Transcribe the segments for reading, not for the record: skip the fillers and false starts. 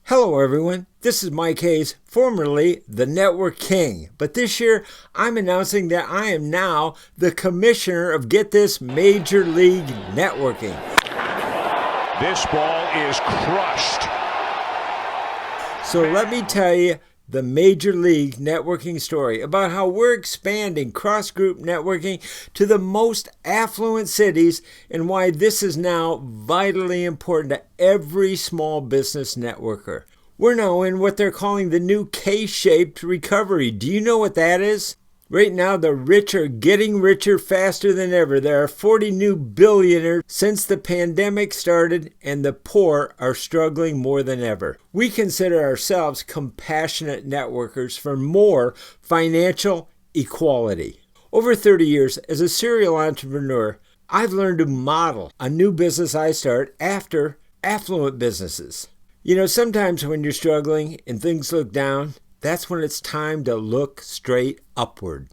Hello everyone, this is Mike Hayes, formerly the Network King, but this year I'm announcing that I am now the commissioner of, get this, Major League Networking. This ball is crushed. So let me tell you the Major League Networking story about how we're expanding CrossGroup networking to the most affluent cities and why this is now vitally important to every small business networker. We're now in what they're calling the new K-shaped recovery. Do you know what that is? Right now, the rich are getting richer faster than ever. There are 40 new billionaires since the pandemic started, and the poor are struggling more than ever. We consider ourselves compassionate networkers for more financial equality. Over 30 years as a serial entrepreneur, I've learned to model a new business I start after affluent businesses. You know, sometimes when you're struggling and things look down, that's when it's time to look straight upward.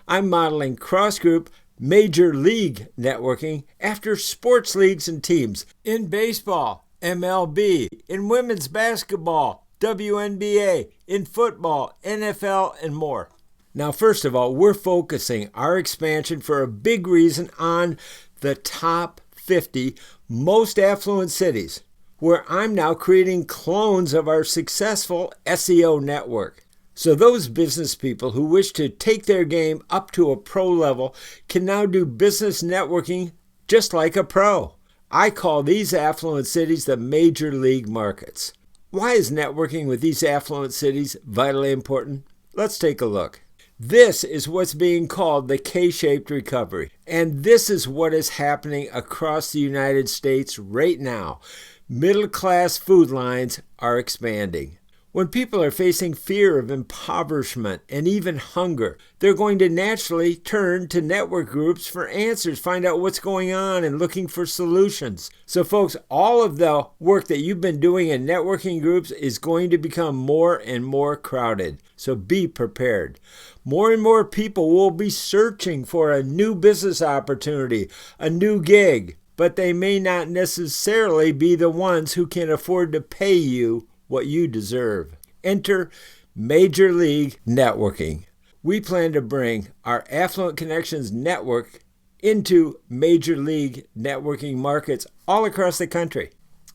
I'm modeling CrossGroup Major League Networking after sports leagues and teams in baseball, MLB, in women's basketball, WNBA, in football, NFL, and more. Now, first of all, we're focusing our expansion for a big reason on the top 50 most affluent cities, where I'm now creating clones of our successful SEO network. So those business people who wish to take their game up to a pro level can now do business networking just like a pro. I call these affluent cities the major league markets. Why is networking with these affluent cities vitally important? Let's take a look. This is what's being called the K-shaped recovery. And this is what is happening across the United States right now. Middle-class food lines are expanding. When people are facing fear of impoverishment and even hunger, they're going to naturally turn to network groups for answers, find out what's going on, and looking for solutions. So folks, all of the work that you've been doing in networking groups is going to become more and more crowded. So be prepared. More and more people will be searching for a new business opportunity, a new gig, but they may not necessarily be the ones who can afford to pay you what you deserve. Enter Major League Networking. We plan to bring our Affluent Connections network into Major League Networking markets all across the country.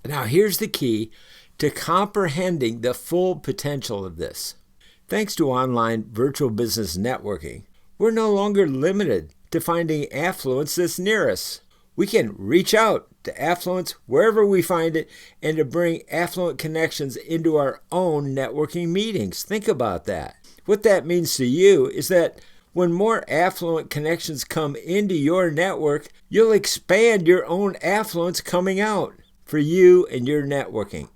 Now, here's the key to comprehending the full potential of this. Thanks to online virtual business networking, we're no longer limited to finding affluence that's near us. We can reach out to affluence wherever we find it and to bring affluent connections into our own networking meetings. Think about that. What that means to you is that when more affluent connections come into your network, you'll expand your own affluence coming out for you and your networking.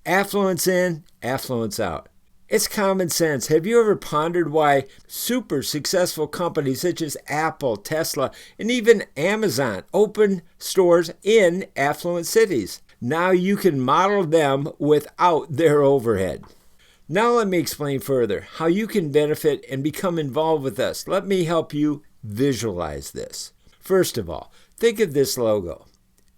Affluence in, affluence out. It's common sense. Have you ever pondered why super successful companies such as Apple, Tesla, and even Amazon open stores in affluent cities? Now you can model them without their overhead. Now let me explain further how you can benefit and become involved with us. Let me help you visualize this. First of all, think of this logo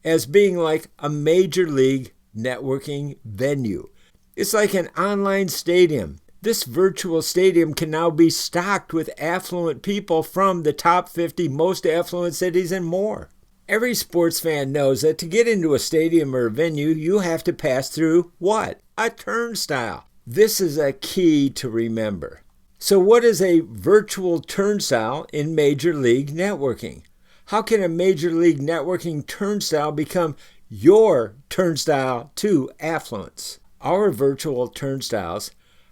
as being like a major league networking venue. It's like an online stadium. This virtual stadium can now be stocked with affluent people from the top 50 most affluent cities and more. Every sports fan knows that to get into a stadium or a venue, you have to pass through what? A turnstile. This is a key to remember. So what is a virtual turnstile in Major League Networking? How can a Major League Networking turnstile become your turnstile to affluence? Our virtual turnstiles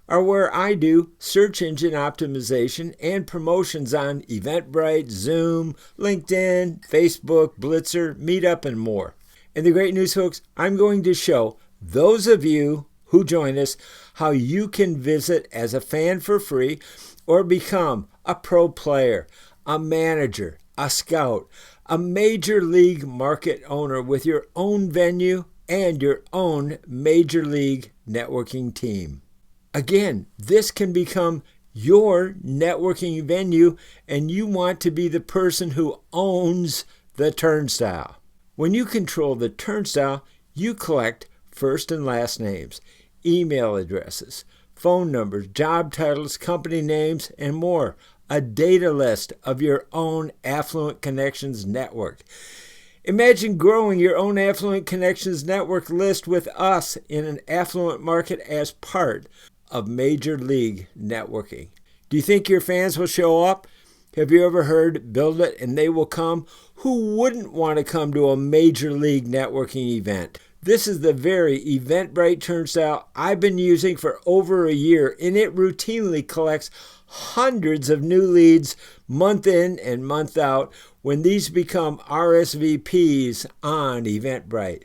are where I do search engine optimization and promotions on Eventbrite, Zoom, LinkedIn, Facebook, Blitzer, Meetup, and more. And the great news, folks, I'm going to show those of you who join us how you can visit as a fan for free or become a pro player, a manager, a scout, a major league market owner with your own venue and your own major league networking team. Again, this can become your networking venue, and you want to be the person who owns the turnstile. When you control the turnstile, you collect first and last names. email addresses, phone numbers, job titles, company names, and more. A data list of your own Affluent Connections network. Imagine growing your own Affluent Connections network list with us in an affluent market as part of Major League Networking. Do you think your fans will show up? Have you ever heard, build it and they will come? Who wouldn't want to come to a Major League Networking event? This is the very Eventbrite turnstile I've been using for over a year, and it routinely collects hundreds of new leads month in and month out when these become RSVPs on Eventbrite.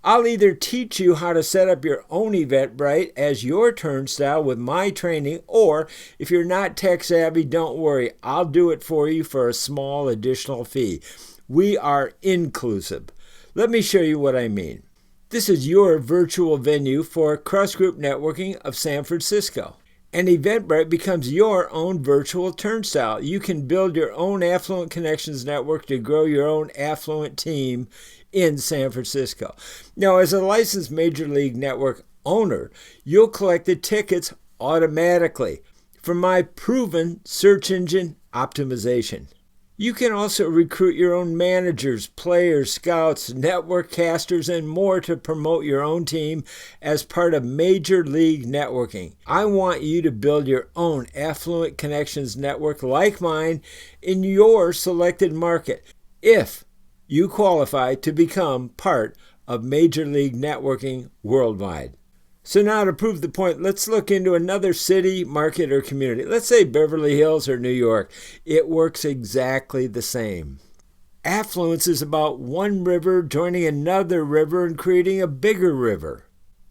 I'll either teach you how to set up your own Eventbrite as your turnstile with my training, or if you're not tech savvy, don't worry, I'll do it for you for a small additional fee. We are inclusive. Let me show you what I mean. This is your virtual venue for CrossGroup Networking of San Francisco. And Eventbrite becomes your own virtual turnstile. You can build your own Affluent Connections network to grow your own affluent team in San Francisco. Now, as a licensed Major League Network owner, you'll collect the tickets automatically from my proven search engine optimization. You can also recruit your own managers, players, scouts, network casters, and more to promote your own team as part of Major League Networking. I want you to build your own Affluent Connections network like mine in your selected market if you qualify to become part of Major League Networking worldwide. So now to prove the point, let's look into another city, market, or community. Let's say Beverly Hills or New York. It works exactly the same. Affluence is about one river joining another river and creating a bigger river.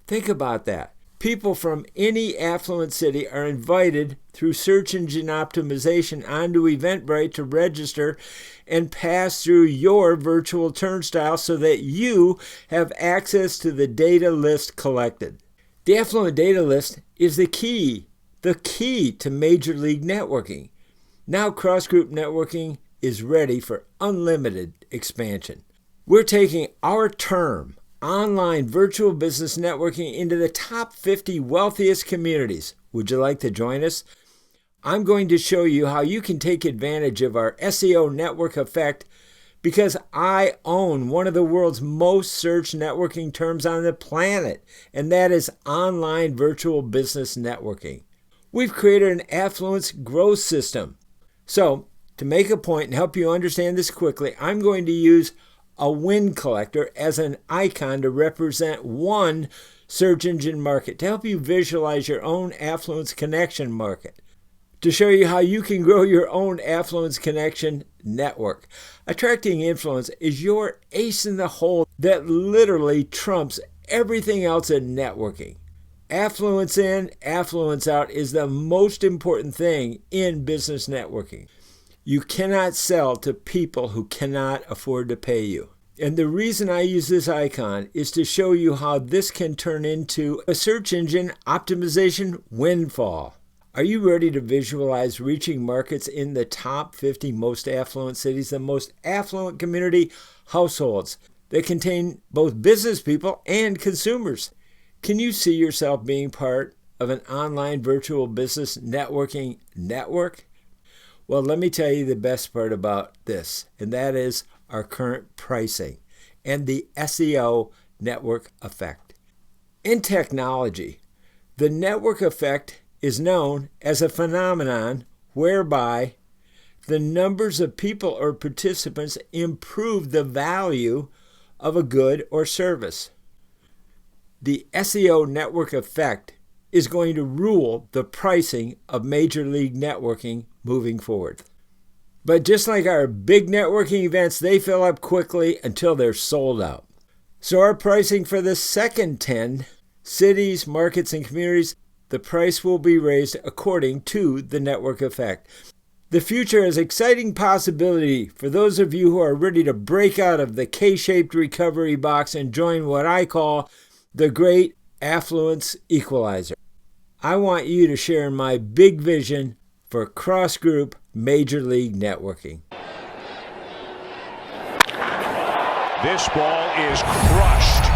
Think about that. People from any affluent city are invited through search engine optimization onto Eventbrite to register and pass through your virtual turnstile so that you have access to the data list collected. The affluent data list is the key to Major League Networking. Now CrossGroup Networking is ready for unlimited expansion. We're taking our term, online virtual business networking, into the top 50 wealthiest communities. Would you like to join us? I'm going to show you how you can take advantage of our SEO network effect because I own one of the world's most searched networking terms on the planet, and that is online virtual business networking. We've created an affluence growth system. So, to make a point and help you understand this quickly, I'm going to use a win collector as an icon to represent one search engine market to help you visualize your own affluence connection market, to show you how you can grow your own affluence connection network. Attracting influence is your ace in the hole that literally trumps everything else in networking. Affluence in, affluence out is the most important thing in business networking. You cannot sell to people who cannot afford to pay you. And the reason I use this icon is to show you how this can turn into a search engine optimization windfall. Are you ready to visualize reaching markets in the top 50 most affluent cities, the most affluent community households that contain both business people and consumers? Can you see yourself being part of an online virtual business networking network? Well, let me tell you the best part about this, and that is our current pricing and the SEO network effect. In technology, the network effect is known as a phenomenon whereby the numbers of people or participants improve the value of a good or service. The SEO network effect is going to rule the pricing of Major League Networking moving forward. But just like our big networking events, they fill up quickly until they're sold out. So our pricing for the second 10 cities, markets, and communities, the price will be raised according to the network effect. The future has exciting possibility for those of you who are ready to break out of the K-shaped recovery box and join what I call the great affluence equalizer. I want you to share my big vision for CrossGroup Major League Networking. This ball is crushed.